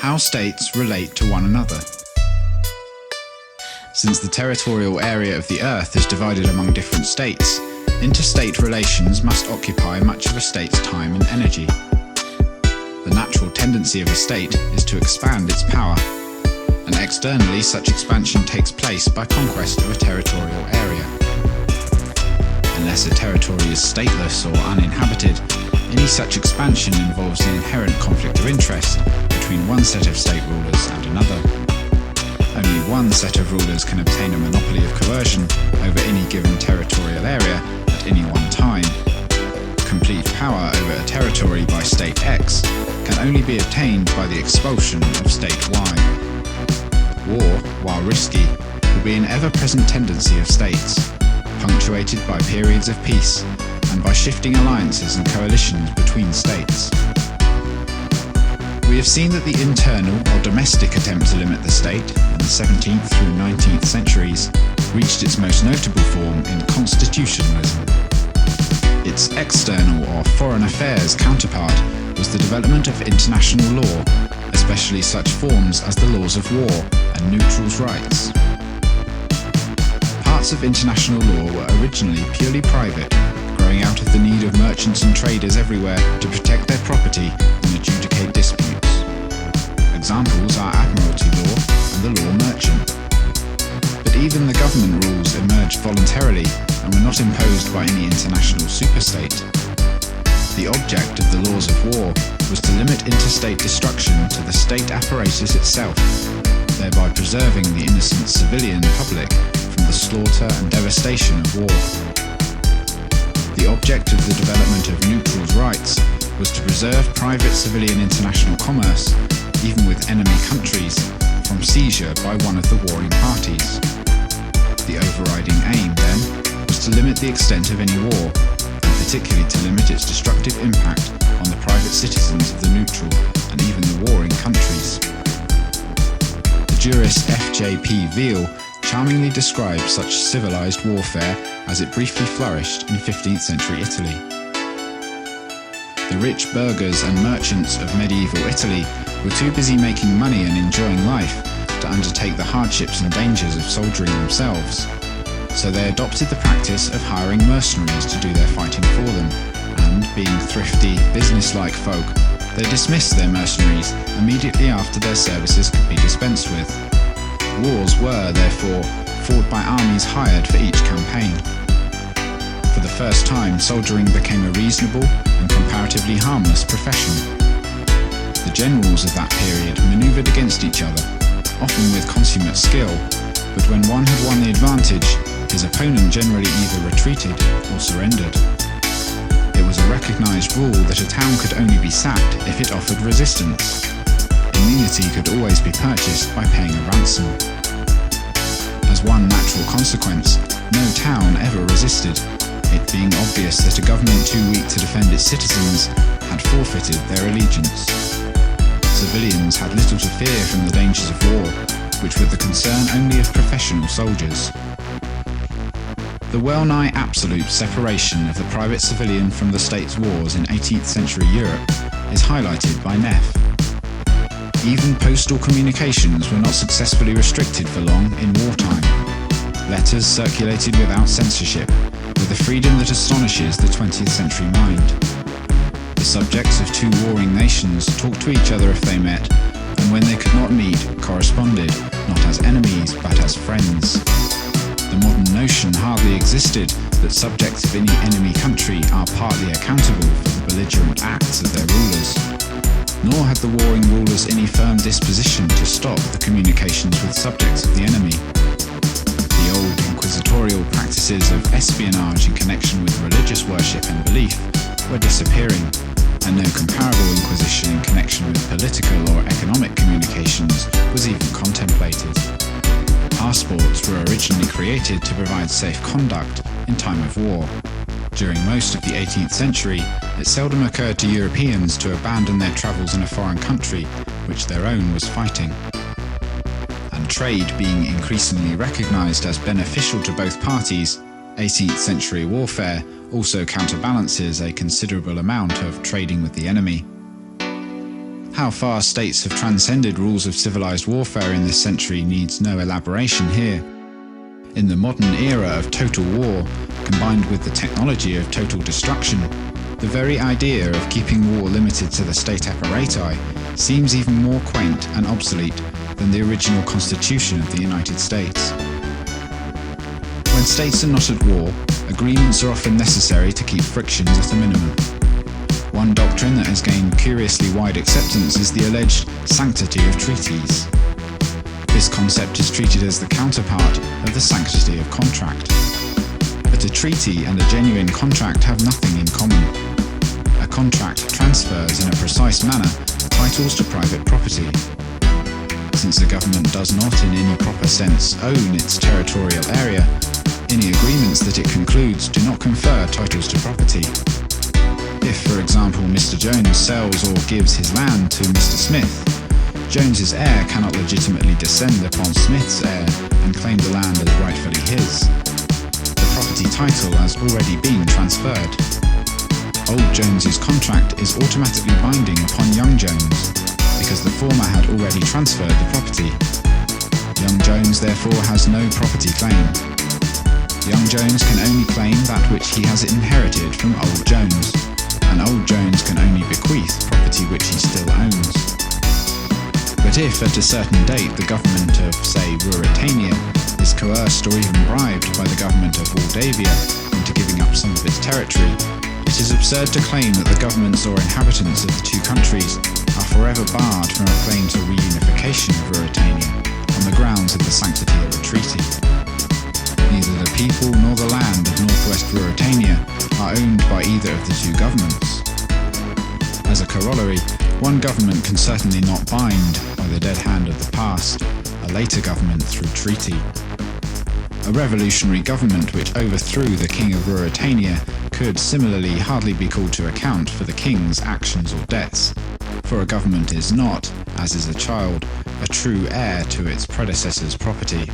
How states relate to one another. Since the territorial area of the Earth is divided among different states, interstate relations must occupy much of a state's time and energy. The natural tendency of a state is to expand its power, and externally such expansion takes place by conquest of a territorial area. Unless a territory is stateless or uninhabited, any such expansion involves an inherent conflict of interest between one set of state rulers and another. Only one set of rulers can obtain a monopoly of coercion over any given territorial area at any one time. Complete power over a territory by State X can only be obtained by the expulsion of State Y. War, while risky, will be an ever-present tendency of states, punctuated by periods of peace and by shifting alliances and coalitions between states. We have seen that the internal or domestic attempt to limit the state in the 17th through 19th centuries reached its most notable form in constitutionalism. Its external or foreign affairs counterpart was the development of international law, especially such forms as the laws of war and neutrals' rights. Parts of international law were originally purely private, growing out of the need of merchants and traders everywhere to protect their property and adjudicate disputes. Examples are admiralty law and the law merchant. But even the government rules emerged voluntarily and were not imposed by any international superstate. The object of the laws of war was to limit interstate destruction to the state apparatus itself, thereby preserving the innocent civilian public from the slaughter and devastation of war. The object of the development of neutrals' rights was to preserve private civilian international commerce, even with enemy countries, from seizure by one of the warring parties. The overriding aim, then, was to limit the extent of any war, and particularly to limit its destructive impact on the private citizens of the neutral and even the warring countries. The jurist F.J.P. Veal charmingly describes such civilized warfare as it briefly flourished in 15th century Italy. The rich burghers and merchants of medieval Italy were too busy making money and enjoying life to undertake the hardships and dangers of soldiering themselves, so they adopted the practice of hiring mercenaries to do their fighting for them, and being thrifty, business-like folk, they dismissed their mercenaries immediately after their services could be dispensed with. Wars were, therefore, fought by armies hired for each campaign. For the first time, soldiering became a reasonable and comparatively harmless profession. The generals of that period manoeuvred against each other, often with consummate skill, but when one had won the advantage, his opponent generally either retreated or surrendered. It was a recognised rule that a town could only be sacked if it offered resistance. Immunity could always be purchased by paying a ransom. As one natural consequence, no town ever resisted, it being obvious that a government too weak to defend its citizens had forfeited their allegiance. Civilians had little to fear from the dangers of war, which were the concern only of professional soldiers. The well-nigh absolute separation of the private civilian from the state's wars in 18th century Europe is highlighted by Neff. Even postal communications were not successfully restricted for long in wartime. Letters circulated without censorship, with a freedom that astonishes the 20th century mind. The subjects of two warring nations talked to each other if they met, and when they could not meet, corresponded, not as enemies but as friends. The modern notion hardly existed that subjects of any enemy country are partly accountable for the belligerent acts of their rulers. Nor had the warring rulers any firm disposition to stop the communications with subjects of the enemy. The old inquisitorial practices of espionage in connection with religious worship and belief were disappearing, and no comparable inquisition in connection with political or economic communications was even contemplated. Passports were originally created to provide safe conduct in time of war. During most of the 18th century, it seldom occurred to Europeans to abandon their travels in a foreign country which their own was fighting. And trade being increasingly recognised as beneficial to both parties, 18th century warfare also counterbalances a considerable amount of trading with the enemy. How far states have transcended rules of civilized warfare in this century needs no elaboration here. In the modern era of total war, combined with the technology of total destruction, the very idea of keeping war limited to the state apparati seems even more quaint and obsolete than the original Constitution of the United States. When states are not at war, agreements are often necessary to keep frictions at a minimum. One doctrine that has gained curiously wide acceptance is the alleged sanctity of treaties. This concept is treated as the counterpart of the sanctity of contract. But a treaty and a genuine contract have nothing in common. A contract transfers in a precise manner titles to private property. Since the government does not in any proper sense own its territorial area, any agreements that it concludes do not confer titles to property. If, for example, Mr. Jones sells or gives his land to Mr. Smith, Jones's heir cannot legitimately descend upon Smith's heir and claim the land as rightfully his. The property title has already been transferred. Old Jones's contract is automatically binding upon young Jones, because the former had already transferred the property. Young Jones therefore has no property claim. Young Jones can only claim that which he has inherited from Old Jones, and Old Jones can only bequeath property which he still owns. But if at a certain date the government of, say, Ruritania is coerced or even bribed by the government of Moldavia into giving up some of its territory, it is absurd to claim that the governments or inhabitants of the two countries are forever barred from a claim to reunification of Ruritania on the grounds of the sanctity of a treaty. Neither the people nor the land of northwest Ruritania are owned by either of the two governments. As a corollary, one government can certainly not bind, by the dead hand of the past, a later government through treaty. A revolutionary government which overthrew the king of Ruritania could similarly hardly be called to account for the king's actions or debts, for a government is not, as is a child, a true heir to its predecessor's property.